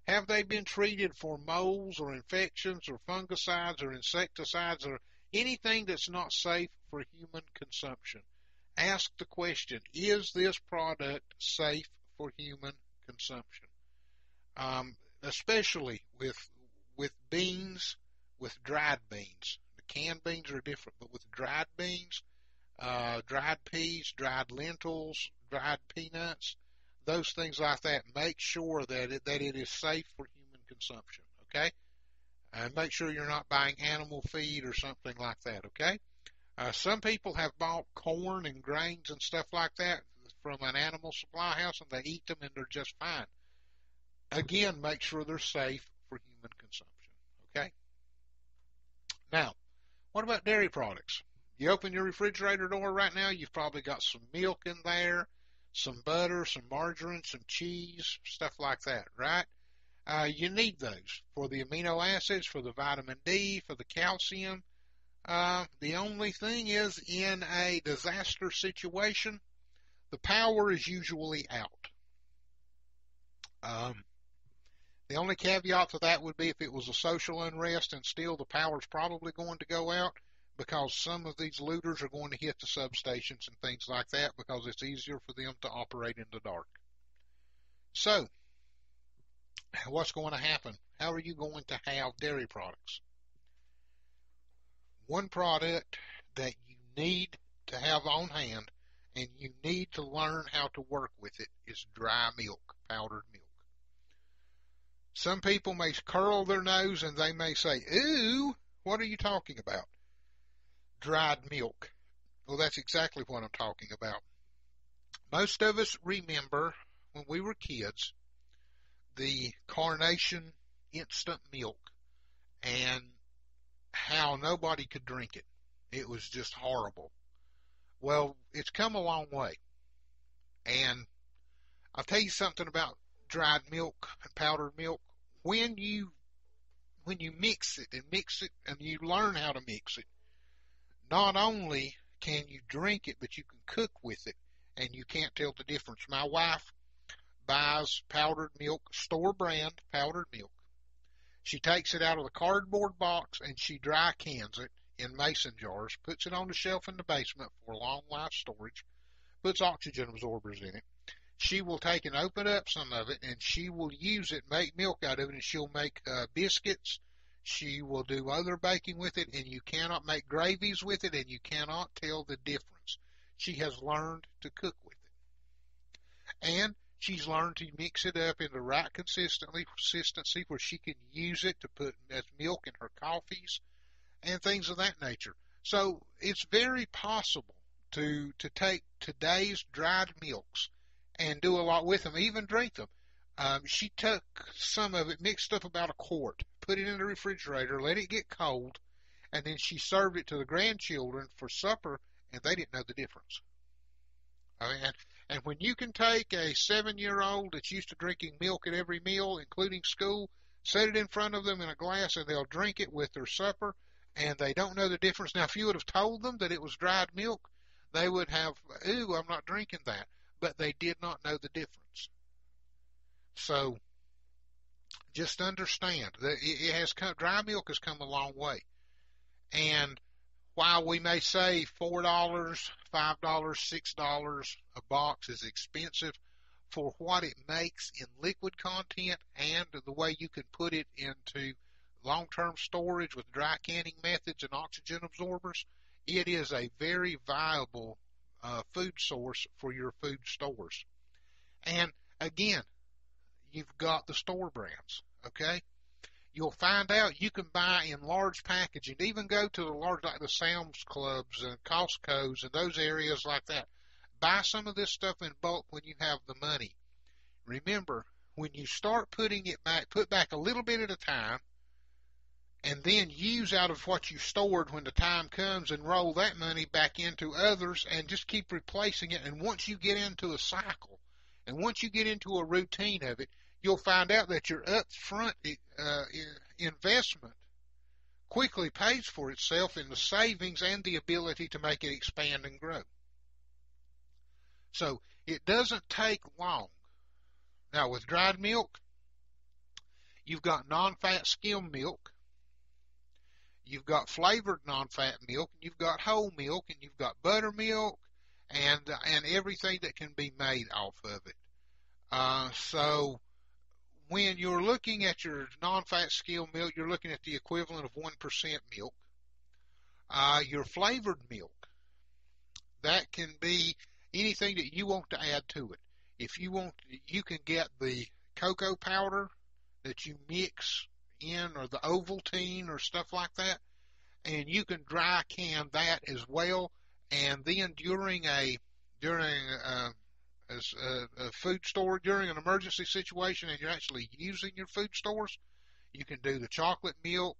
Have they been treated for molds or infections or fungicides or insecticides or anything that's not safe for human consumption? Ask the question, is this product safe for human consumption? Especially with beans, with dried beans. The canned beans are different, but with dried beans, dried peas, dried lentils, dried peanuts, those things like that, make sure that it is safe for human consumption, okay? And make sure you're not buying animal feed or something like that, okay? Some people have bought corn and grains and stuff like that from an animal supply house, and they eat them and they're just fine. Again, make sure they're safe for human consumption, okay? Now, what about dairy products? You open your refrigerator door right now, you've probably got some milk in there, some butter, some margarine, some cheese, stuff like that, right? You need those for the amino acids, for the vitamin D, for the calcium. The only thing is, in a disaster situation, the power is usually out. The only caveat to that would be if it was a social unrest, and still the power's probably going to go out, because some of these looters are going to hit the substations and things like that, because it's easier for them to operate in the dark. So, what's going to happen? How are you going to have dairy products? One product that you need to have on hand, and you need to learn how to work with it, is dry milk, powdered milk. Some people may curl their nose and they may say, "Ooh, what are you talking about?" Dried milk. Well, that's exactly what I'm talking about. Most of us remember when we were kids the Carnation instant milk and how nobody could drink it. It was just horrible. Well, it's come a long way. And I'll tell you something about dried milk and powdered milk. When you mix it and you learn how to mix it, not only can you drink it, but you can cook with it, and you can't tell the difference. My wife buys powdered milk, store brand powdered milk. She takes it out of the cardboard box and she dry cans it in mason jars, puts it on the shelf in the basement for long life storage, puts oxygen absorbers in it. She will take and open up some of it, and she will use it, make milk out of it, and she'll make biscuits. She will do other baking with it, and you cannot make gravies with it, and you cannot tell the difference. She has learned to cook with it. And she's learned to mix it up in the right consistency where she can use it to put as milk in her coffees and things of that nature. So it's very possible to take today's dried milks and do a lot with them, even drink them. She took some of it, mixed up about a quart, put it in the refrigerator, let it get cold, and then she served it to the grandchildren for supper, and they didn't know the difference. And when you can take a 7-year-old that's used to drinking milk at every meal, including school, set it in front of them in a glass, and they'll drink it with their supper, and they don't know the difference. Now, if you would have told them that it was dried milk, they would have, "Ooh, I'm not drinking that." But they did not know the difference. So, just understand that dry milk has come a long way. And while we may say $4, $5, $6 a box is expensive for what it makes in liquid content and the way you can put it into long-term storage with dry canning methods and oxygen absorbers, it is a very viable food source for your food stores. And again, you've got the store brands, okay? You'll find out you can buy in large packaging, even go to the large, like the Sam's Clubs and Costco's and those areas like that. Buy some of this stuff in bulk when you have the money. Remember, when you start putting it back, put back a little bit at a time, and then use out of what you stored when the time comes and roll that money back into others and just keep replacing it. And once you get into a cycle And once you get into a routine of it, you'll find out that your upfront investment quickly pays for itself in the savings and the ability to make it expand and grow. So it doesn't take long. Now with dried milk, you've got non-fat skim milk, you've got flavored non-fat milk, and you've got whole milk, and you've got buttermilk, and everything that can be made off of it. So when you're looking at your non-fat skim milk, you're looking at the equivalent of 1% milk. Your flavored milk, that can be anything that you want to add to it. If you want, you can get the cocoa powder that you mix in, or the Ovaltine or stuff like that, and you can dry can that as well. And then during a food store, during an emergency situation, and you're actually using your food stores, you can do the chocolate milk,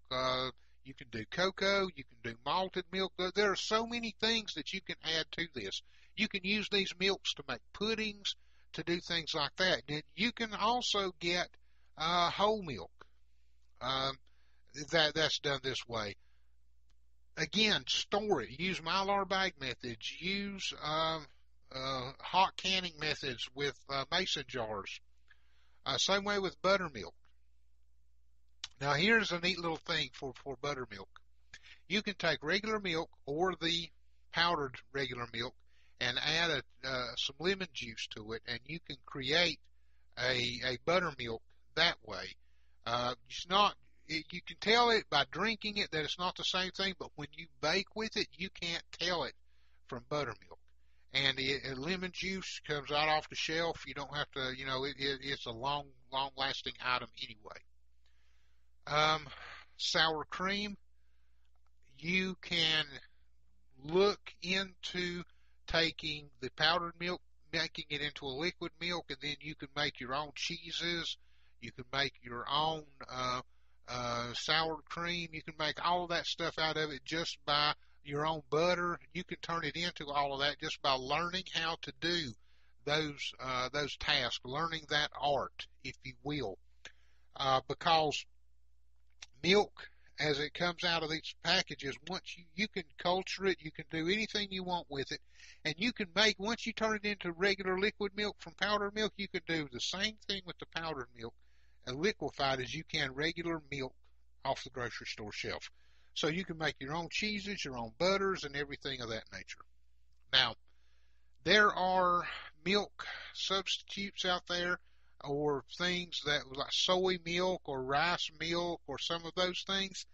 you can do cocoa, you can do malted milk. There are so many things that you can add to this. You can use these milks to make puddings, to do things like that. You can also get whole milk that's done this way. Again, store it. Use Mylar bag methods. Use hot canning methods with mason jars. Same way with buttermilk. Now here's a neat little thing for buttermilk. You can take regular milk or the powdered regular milk and add some lemon juice to it, and you can create a buttermilk that way. It's not. You can tell it by drinking it that it's not the same thing, but when you bake with it, you can't tell it from buttermilk. And lemon juice comes right off the shelf. You don't have to, it's a long-lasting item anyway. Sour cream, you can look into taking the powdered milk, making it into a liquid milk, and then you can make your own cheeses. You can make your own sour cream. You can make all of that stuff out of it just by your own butter. You can turn it into all of that just by learning how to do those tasks, learning that art, if you will. Because milk, as it comes out of these packages, once you can culture it, you can do anything you want with it, and you can make, once you turn it into regular liquid milk from powdered milk, you can do the same thing with the powdered milk and liquefied as you can regular milk off the grocery store shelf. So you can make your own cheeses, your own butters, and everything of that nature. Now, there are milk substitutes out there, or things that like soy milk or rice milk or some of those things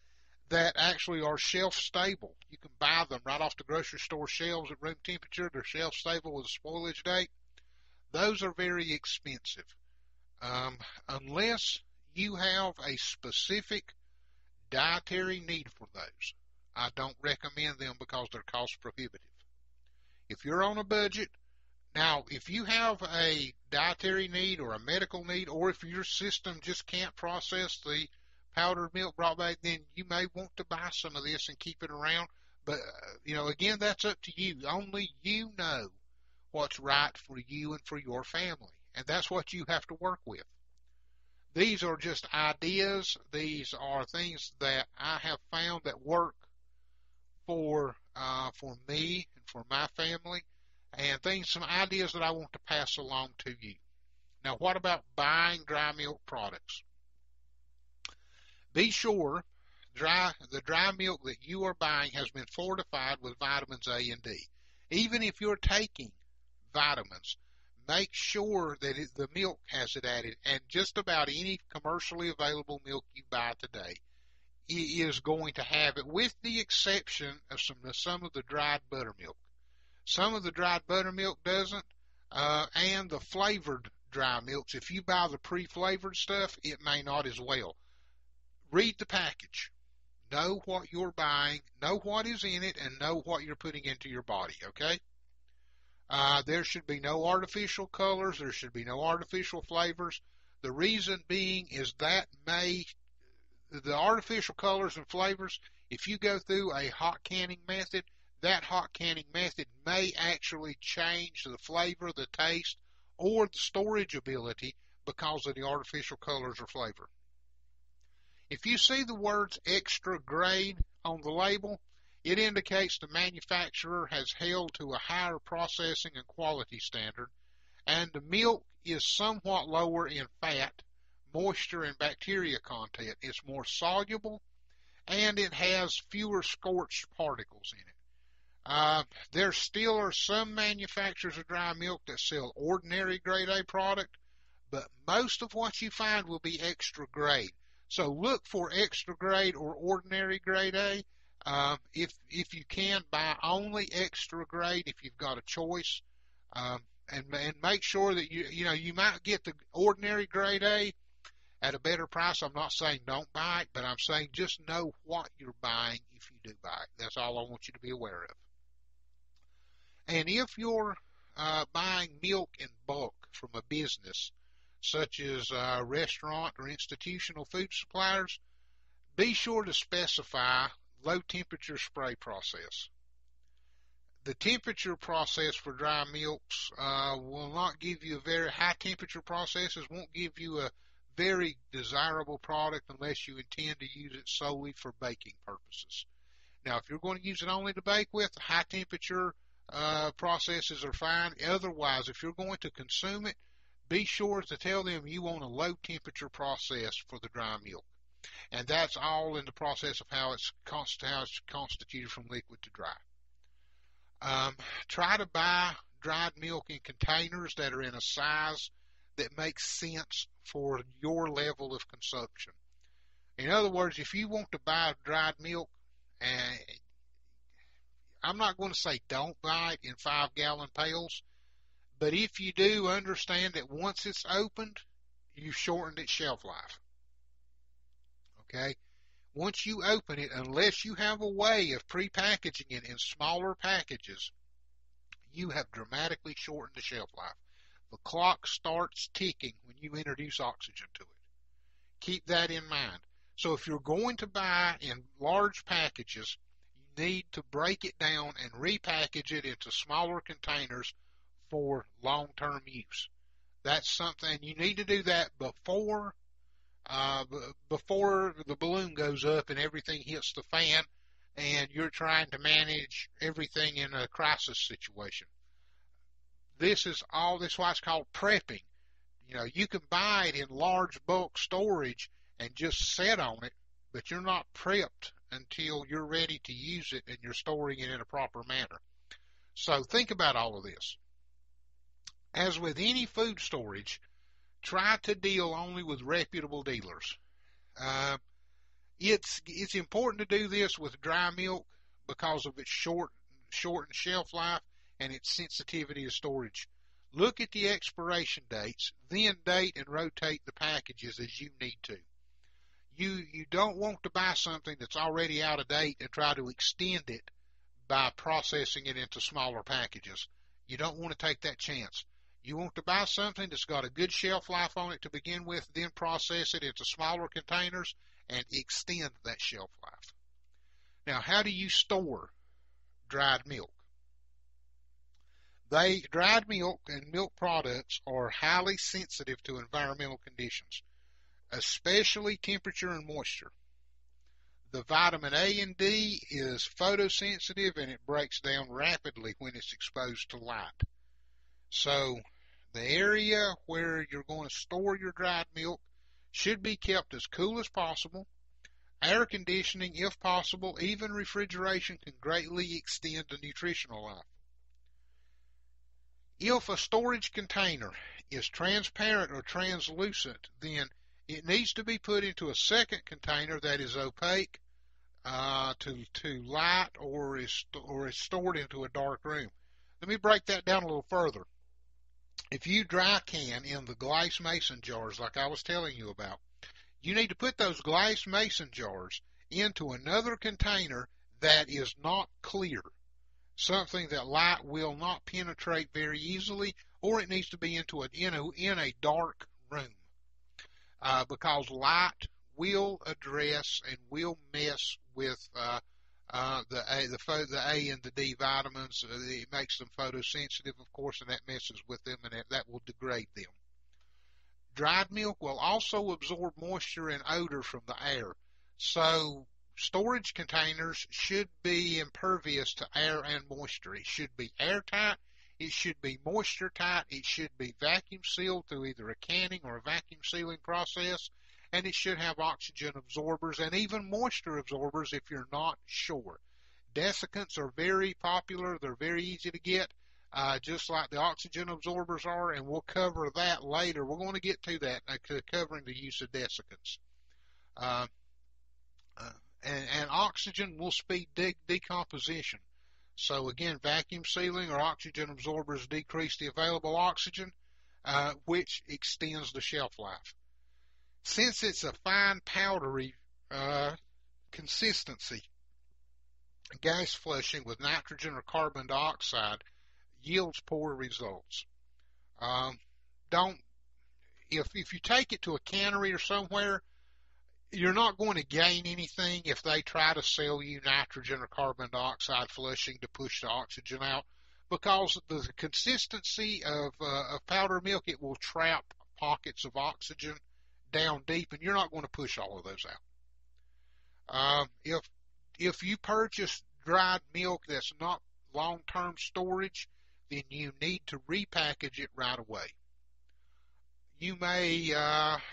that actually are shelf stable. You can buy them right off the grocery store shelves at room temperature. They're shelf stable with a spoilage date. Those are very expensive. Unless you have a specific dietary need for those, I don't recommend them because they're cost prohibitive. If you're on a budget, now if you have a dietary need or a medical need, or if your system just can't process the powdered milk brought back, then you may want to buy some of this and keep it around. But, again, that's up to you. Only you know what's right for you and for your family. And that's what you have to work with. These are just ideas. These are things that I have found that work for me and for my family, and some ideas that I want to pass along to you. Now, what about buying dry milk products? Be sure the dry milk that you are buying has been fortified with vitamins A and D. Even if you're taking vitamins, make sure that the milk has it added, and just about any commercially available milk you buy today is going to have it, with the exception of some of the dried buttermilk. Some of the dried buttermilk doesn't, and the flavored dry milks. If you buy the pre-flavored stuff, it may not as well. Read the package. Know what you're buying, know what is in it, and know what you're putting into your body, okay? There should be no artificial colors. There should be no artificial flavors. The reason being is that the artificial colors and flavors, if you go through a hot canning method, that hot canning method may actually change the flavor, the taste, or the storage ability because of the artificial colors or flavor. If you see the words extra grade on the label, it indicates the manufacturer has held to a higher processing and quality standard, and the milk is somewhat lower in fat, moisture, and bacteria content. It's more soluble, and it has fewer scorched particles in it. There still are some manufacturers of dry milk that sell ordinary grade A product, but most of what you find will be extra grade. So look for extra grade or ordinary grade A. If you can, buy only extra grade if you've got a choice, and make sure that you might get the ordinary grade A at a better price. I'm not saying don't buy it, but I'm saying just know what you're buying if you do buy it. That's all I want you to be aware of. And if you're buying milk in bulk from a business, such as restaurant or institutional food suppliers, be sure to specify low temperature spray process. The temperature process for dry milks will not give you a very high temperature processes, won't give you a very desirable product unless you intend to use it solely for baking purposes. Now, if you're going to use it only to bake with, high temperature processes are fine. Otherwise, if you're going to consume it, be sure to tell them you want a low temperature process for the dry milk. And that's all in the process of how it's constituted from liquid to dry. Try to buy dried milk in containers that are in a size that makes sense for your level of consumption. In other words, if you want to buy dried milk, I'm not going to say don't buy it in 5-gallon pails, but if you do, understand that once it's opened, you've shortened its shelf life. Okay? Once you open it, unless you have a way of pre-packaging it in smaller packages, you have dramatically shortened the shelf life. The clock starts ticking when you introduce oxygen to it. Keep that in mind. So if you're going to buy in large packages, you need to break it down and repackage it into smaller containers for long-term use. That's something you need to do that before the balloon goes up and everything hits the fan and you're trying to manage everything in a crisis situation. This is why it's called prepping. You can buy it in large bulk storage and just set on it, but you're not prepped until you're ready to use it and you're storing it in a proper manner. So think about all of this. As with any food storage, try to deal only with reputable dealers. It's important to do this with dry milk because of its shortened shelf life and its sensitivity to storage. Look at the expiration dates, then date and rotate the packages as you need to. You don't want to buy something that's already out of date and try to extend it by processing it into smaller packages. You don't want to take that chance. You want to buy something that's got a good shelf life on it to begin with, then process it into smaller containers and extend that shelf life. Now, how do you store dried milk? Dried milk and milk products are highly sensitive to environmental conditions, especially temperature and moisture. The vitamin A and D is photosensitive and it breaks down rapidly when it's exposed to light. So the area where you're going to store your dried milk should be kept as cool as possible. Air conditioning, if possible, even refrigeration can greatly extend the nutritional life. If a storage container is transparent or translucent, then it needs to be put into a second container that is opaque to light or is stored into a dark room. Let me break that down a little further. If you dry can in the glass mason jars like I was telling you about, you need to put those glass mason jars into another container that is not clear, something that light will not penetrate very easily, or it needs to be in a dark room, because light will address and will mess with The A and the D vitamins. It makes them photosensitive, of course, and that messes with them, and that will degrade them. Dried milk will also absorb moisture and odor from the air. So storage containers should be impervious to air and moisture. It should be airtight. It should be moisture tight. It should be vacuum sealed through either a canning or a vacuum sealing process. And it should have oxygen absorbers and even moisture absorbers if you're not sure. Desiccants are very popular. They're very easy to get, just like the oxygen absorbers are, and we'll cover that later. We're going to get to that, covering the use of desiccants. And oxygen will speed decomposition. So again, vacuum sealing or oxygen absorbers decrease the available oxygen, which extends the shelf life. Since it's a fine powdery consistency, gas flushing with nitrogen or carbon dioxide yields poor results. If you take it to a cannery or somewhere, you're not going to gain anything if they try to sell you nitrogen or carbon dioxide flushing to push the oxygen out, because the consistency of powdered milk, it will trap pockets of oxygen down deep, and you're not going to push all of those out. If you purchase dried milk that's not long-term storage, then you need to repackage it right away. You may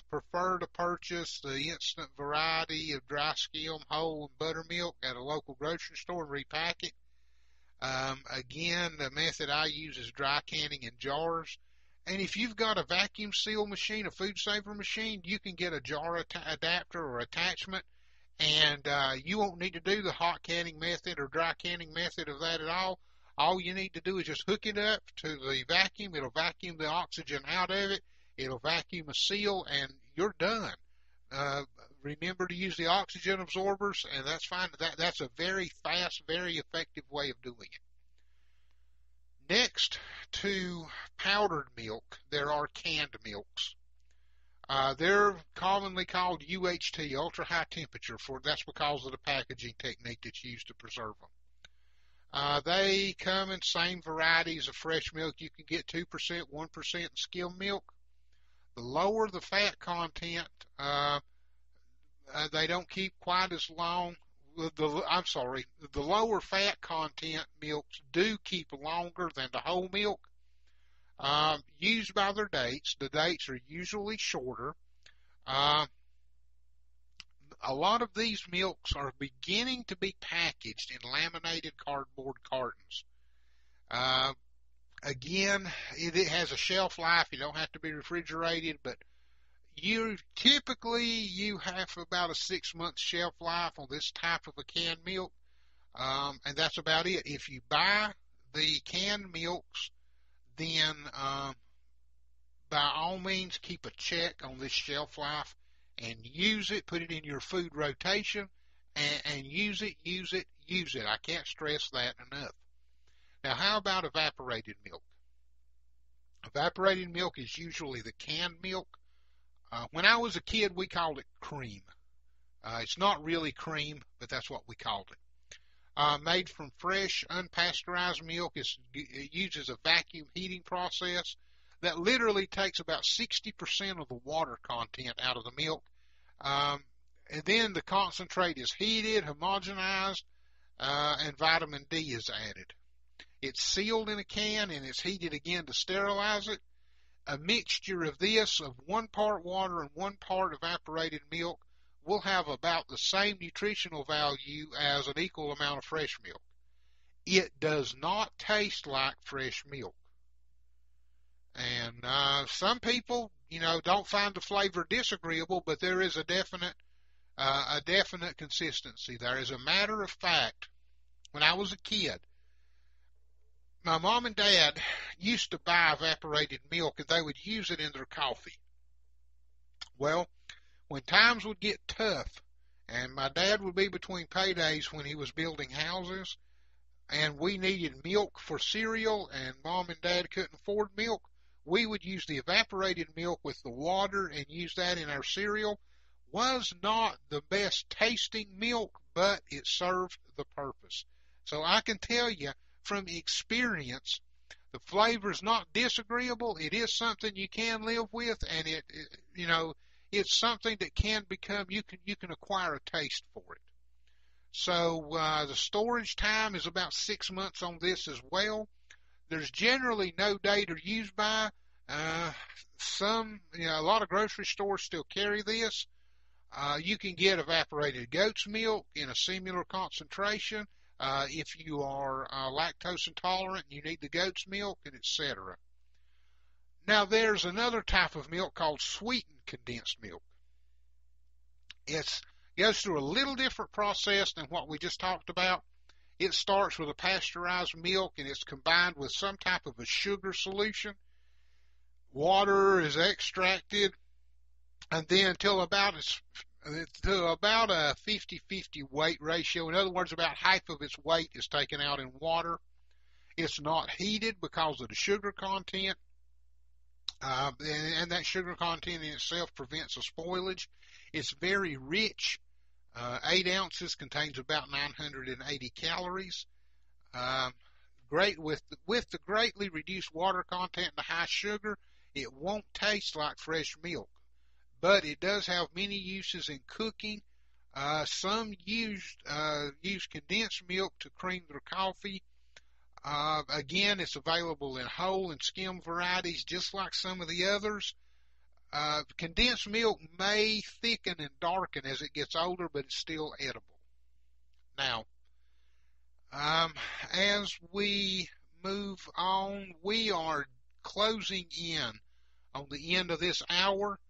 prefer to purchase the instant variety of dry skim, whole, and buttermilk at a local grocery store and repack it. Again, the method I use is dry canning in jars. And if you've got a vacuum seal machine, a food saver machine, you can get a jar adapter or attachment, and you won't need to do the hot canning method or dry canning method of that at all. All you need to do is just hook it up to the vacuum. It'll vacuum the oxygen out of it. It'll vacuum a seal, and you're done. Remember to use the oxygen absorbers, and that's fine. That's a very fast, very effective way of doing it. Next to powdered milk, there are canned milks. They're commonly called UHT, ultra high temperature, that's because of the packaging technique that's used to preserve them. They come in same varieties of fresh milk. You can get 2%, 1% in skim milk. The lower the fat content, they don't keep quite as long. The lower fat content milks do keep longer than the whole milk. Used by their dates. The dates are usually shorter. A lot of these milks are beginning to be packaged in laminated cardboard cartons. Again, it has a shelf life. You don't have to be refrigerated, but you have about a 6-month shelf life on this type of a canned milk, and that's about it. If you buy the canned milks, then by all means keep a check on this shelf life and use it. Put it in your food rotation and use it. I can't stress that enough. Now, how about evaporated milk? Evaporated milk is usually the canned milk. When I was a kid, we called it cream. It's not really cream, but that's what we called it. Made from fresh, unpasteurized milk. It uses a vacuum heating process that literally takes about 60% of the water content out of the milk. And then the concentrate is heated, homogenized, and vitamin D is added. It's sealed in a can, and it's heated again to sterilize it. A mixture of this, of 1 part water and 1 part evaporated milk, will have about the same nutritional value as an equal amount of fresh milk. It does not taste like fresh milk. And some people, don't find the flavor disagreeable, but there is a definite consistency there. As a matter of fact, when I was a kid, my mom and dad used to buy evaporated milk, and they would use it in their coffee. Well, when times would get tough, and my dad would be between paydays when he was building houses, and we needed milk for cereal, and mom and dad couldn't afford milk, we would use the evaporated milk with the water and use that in our cereal. was not the best tasting milk, but it served the purpose. So I can tell you from experience, the flavor is not disagreeable. It is something you can live with, and it's something that can become, you can acquire a taste for it. So the storage time is about 6 months on this as well. There's generally no date or use by. A lot of grocery stores still carry this. You can get evaporated goat's milk in a similar concentration if you are lactose intolerant and you need the goat's milk, and etc. Now, there's another type of milk called sweetened condensed milk. It goes through a little different process than what we just talked about. It starts with a pasteurized milk, and it's combined with some type of a sugar solution. Water is extracted, and then till about a 50-50 weight ratio. In other words, about half of its weight is taken out in water. It's not heated because of the sugar content, and that sugar content in itself prevents a spoilage. It's very rich. 8 ounces contains about 980 calories. Great with the greatly reduced water content and the high sugar, it won't taste like fresh milk, but it does have many uses in cooking. Some use condensed milk to cream their coffee. Again, it's available in whole and skim varieties, just like some of the others. Condensed milk may thicken and darken as it gets older, but it's still edible. Now, as we move on, we are closing in on the end of this hour.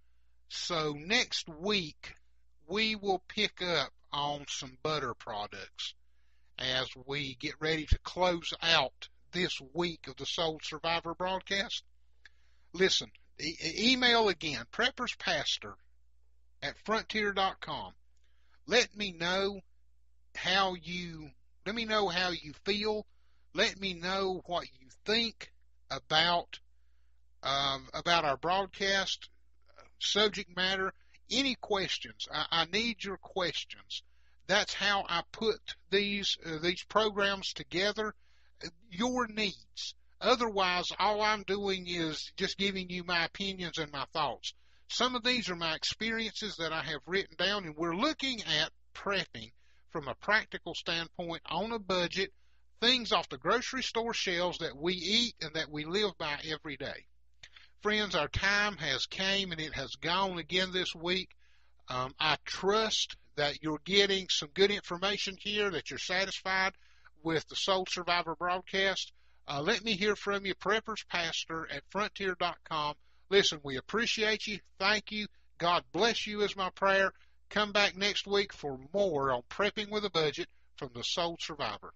So next week, we will pick up on some butter products as we get ready to close out this week of the Soul Survivor broadcast. Listen, email again, prepperspastor@frontier.com. Let me know how you feel. Let me know what you think about our broadcast subject matter. Any questions? I need your questions. That's how I put these programs together. Your needs. Otherwise, all I'm doing is just giving you my opinions and my thoughts. Some of these are my experiences that I have written down, and we're looking at prepping from a practical standpoint on a budget, things off the grocery store shelves that we eat and that we live by every day. Friends, our time has came and it has gone again this week. I trust that you're getting some good information here, that you're satisfied with the Soul Survivor broadcast. Let me hear from you, prepperspastor@frontier.com. Listen, we appreciate you. Thank you. God bless you is my prayer. Come back next week for more on Prepping with a Budget from the Soul Survivor.